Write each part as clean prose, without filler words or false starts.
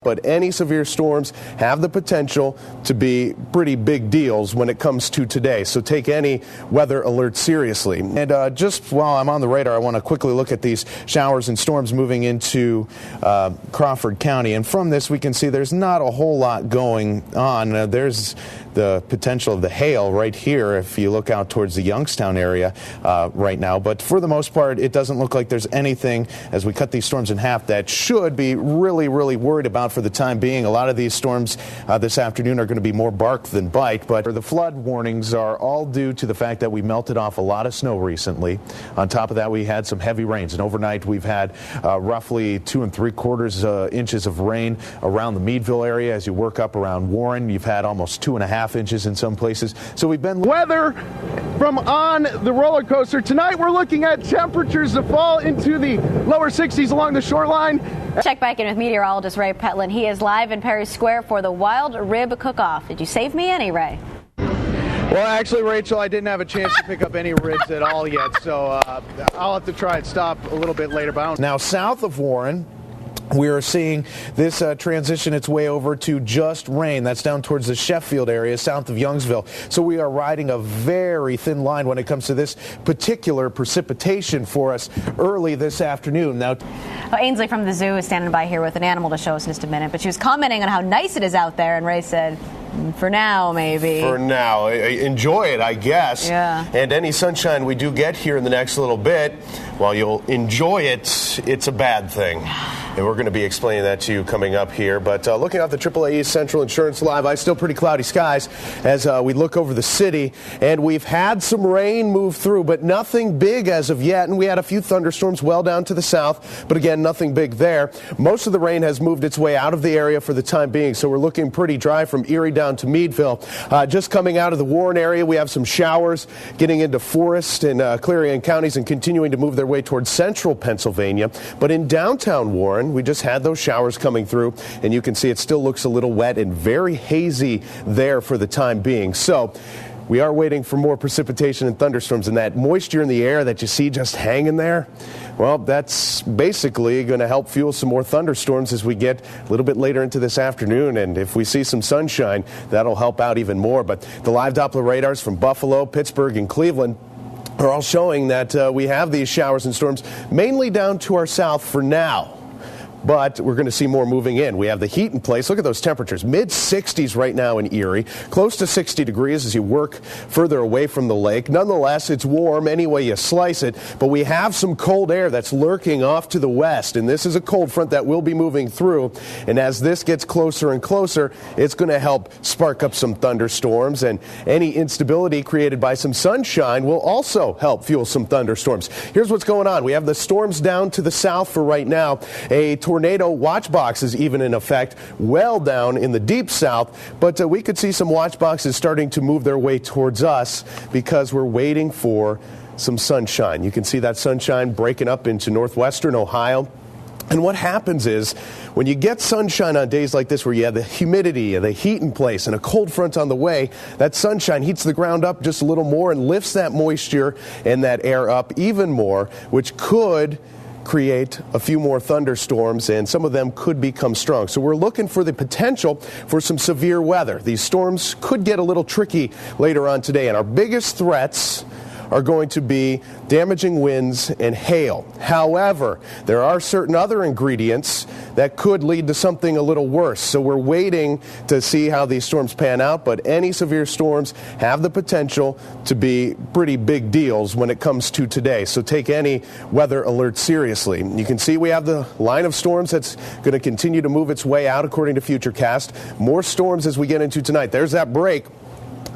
But any severe storms have the potential to be pretty big deals when it comes to today. So take any weather alert seriously. And just while I'm on the radar, I want to quickly look at these showers and storms moving into Crawford County. And from this, we can see there's not a whole lot going on. There's the potential of the hail right here if you look out towards the Youngstown area right now. But for the most part, it doesn't look like there's anything, as we cut these storms in half, that should be really worried about for the time being. A lot of these storms this afternoon are going to be more bark than bite, but the flood warnings are all due to the fact that we melted off a lot of snow recently. On top of that, we had some heavy rains, and overnight we've had roughly 2 3/4 inches of rain around the Meadville area. As you work up around Warren, you've had almost 2.5 inches in some places. So we've been weather from on the roller coaster. Tonight we're looking at temperatures to fall into the lower 60s along the shoreline. Check back in with meteorologist Ray Petlin. He is live in Perry Square for the Wild Rib Cook-Off. Did you save me any, Ray? Well, actually, Rachel, I didn't have a chance to pick up any ribs at all yet, so I'll have to try and stop a little bit later. Now, south of Warren, we are seeing this transition its way over to just rain. That's down towards the Sheffield area, south of Youngsville. So we are riding a very thin line when it comes to this particular precipitation for us early this afternoon. Now, Ainsley from the zoo is standing by here with an animal to show us in just a minute, but she was commenting on how nice it is out there, and Ray said, for now, maybe. For now. Enjoy it, I guess. Yeah. And any sunshine we do get here in the next little bit, while you'll enjoy it, it's a bad thing. And we're going to be explaining that to you coming up here. But looking out the AAA East Central Insurance Live, still pretty cloudy skies as we look over the city. And we've had some rain move through, but nothing big as of yet. And we had a few thunderstorms well down to the south. But again, nothing big there. Most of the rain has moved its way out of the area for the time being. So we're looking pretty dry from Erie down to Meadville. Just coming out of the Warren area, we have some showers getting into Forest and Clarion counties and continuing to move their way towards central Pennsylvania. But in downtown Warren, we just had those showers coming through, and you can see it still looks a little wet and very hazy there for the time being. So we are waiting for more precipitation and thunderstorms, and that moisture in the air that you see just hanging there, well, that's basically going to help fuel some more thunderstorms as we get a little bit later into this afternoon. And if we see some sunshine, that'll help out even more. But the live Doppler radars from Buffalo, Pittsburgh, and Cleveland are all showing that we have these showers and storms mainly down to our south for now. But we're going to see more moving in. We have the heat in place. Look at those temperatures. Mid-60s right now in Erie. Close to 60 degrees as you work further away from the lake. Nonetheless, it's warm any way you slice it. But we have some cold air that's lurking off to the west. And this is a cold front that will be moving through. And as this gets closer and closer, it's going to help spark up some thunderstorms. And any instability created by some sunshine will also help fuel some thunderstorms. Here's what's going on. We have the storms down to the south for right now. A tornado watch box is even in effect well down in the deep south, but we could see some watch boxes starting to move their way towards us because we're waiting for some sunshine. You can see that sunshine breaking up into northwestern Ohio. And what happens is when you get sunshine on days like this where you have the humidity and the heat in place and a cold front on the way, that sunshine heats the ground up just a little more and lifts that moisture and that air up even more, which could create a few more thunderstorms, and some of them could become strong. So we're looking for the potential for some severe weather. These storms could get a little tricky later on today, and our biggest threats are going to be damaging winds and hail. However, there are certain other ingredients that could lead to something a little worse. So we're waiting to see how these storms pan out, but any severe storms have the potential to be pretty big deals when it comes to today. So take any weather alert seriously. You can see we have the line of storms that's going to continue to move its way out according to Futurecast. More storms as we get into tonight. There's that break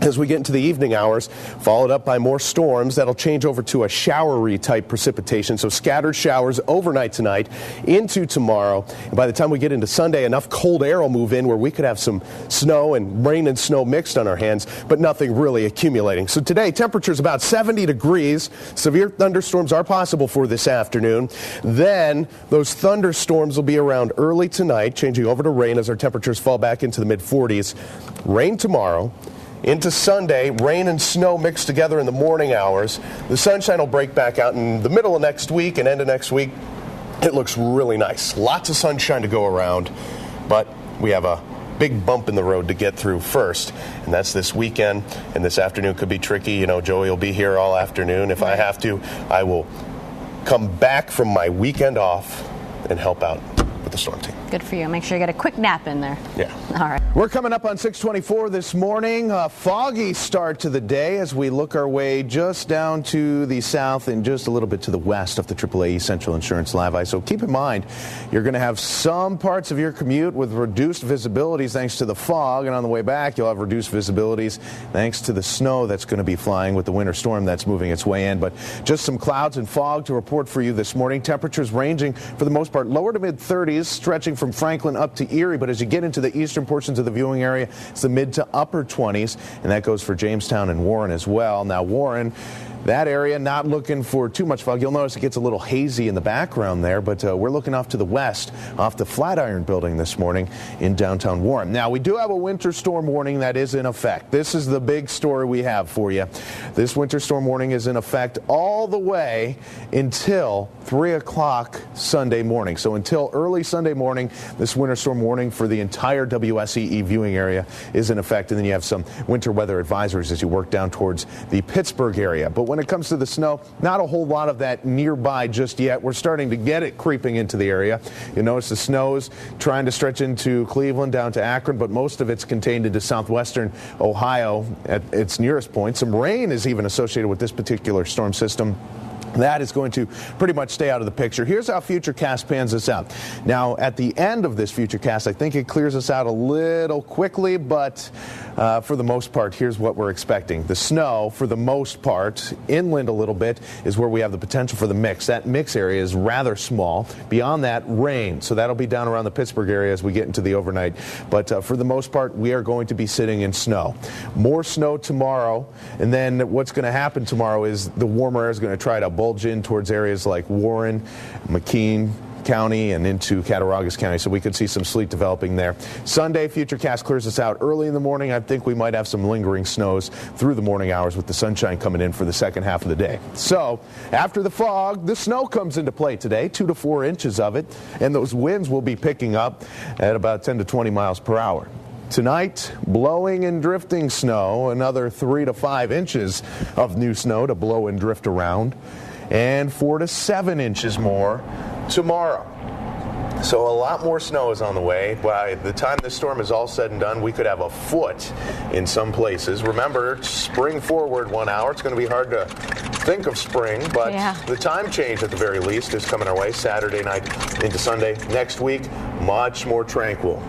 as we get into the evening hours, followed up by more storms that'll change over to a showery type precipitation. So scattered showers overnight tonight into tomorrow. And by the time we get into Sunday, enough cold air will move in where we could have some snow and rain and snow mixed on our hands, but nothing really accumulating. So today, temperatures about 70 degrees. Severe thunderstorms are possible for this afternoon. Then those thunderstorms will be around early tonight, changing over to rain as our temperatures fall back into the mid-40s. Rain tomorrow. Into Sunday, rain and snow mixed together in the morning hours. The sunshine will break back out in the middle of next week and end of next week. It looks really nice. Lots of sunshine to go around. But we have a big bump in the road to get through first, and that's this weekend, and this afternoon could be tricky. You know, Joey will be here all afternoon. If I have to, I will come back from my weekend off and help out with the storm team. Good for you. Make sure you get a quick nap in there. Yeah. All right. We're coming up on 624 this morning. A foggy start to the day as we look our way just down to the south and just a little bit to the west of the AAA Central Insurance Live. So keep in mind, you're going to have some parts of your commute with reduced visibilities thanks to the fog, and on the way back you'll have reduced visibilities thanks to the snow that's going to be flying with the winter storm that's moving its way in. But just some clouds and fog to report for you this morning. Temperatures ranging for the most part lower to mid 30s, stretching from Franklin up to Erie, but as you get into the eastern portions of the viewing area, it's the mid to upper 20s, and that goes for Jamestown and Warren as well. Now, Warren, that area not looking for too much fog. You'll notice it gets a little hazy in the background there, but we're looking off to the west, off the Flatiron building this morning in downtown Warren. Now, we do have a winter storm warning that is in effect. This is the big story we have for you. This winter storm warning is in effect all the way until 3 o'clock Sunday morning. So until early Sunday morning, this winter storm warning for the entire WSEE viewing area is in effect, and then you have some winter weather advisories as you work down towards the Pittsburgh area. But when it comes to the snow, not a whole lot of that nearby just yet. We're starting to get it creeping into the area. You notice the snow's trying to stretch into Cleveland down to Akron, but most of it's contained into southwestern Ohio at its nearest point. Some rain is even associated with this particular storm system. That is going to pretty much stay out of the picture. Here's how Futurecast pans us out. Now, at the end of this Futurecast, I think it clears us out a little quickly, but for the most part, here's what we're expecting. The snow, for the most part, inland a little bit, is where we have the potential for the mix. That mix area is rather small. Beyond that, rain. So that'll be down around the Pittsburgh area as we get into the overnight. But for the most part, we are going to be sitting in snow. More snow tomorrow, and then what's going to happen tomorrow is the warmer air is going to try to bulge in towards areas like Warren, McKean County, and into Cattaraugus County, so we could see some sleet developing there. Sunday, Futurecast clears us out early in the morning. I think we might have some lingering snows through the morning hours with the sunshine coming in for the second half of the day. So after the fog, the snow comes into play today, 2 to 4 inches of it, and those winds will be picking up at about 10 to 20 miles per hour. Tonight, blowing and drifting snow, another 3 to 5 inches of new snow to blow and drift around, and 4 to 7 inches more tomorrow. So a lot more snow is on the way. By the time this storm is all said and done, we could have a foot in some places. Remember, spring forward 1 hour. It's going to be hard to think of spring, but the time change at the very least is coming our way Saturday night into Sunday. Next week, much more tranquil.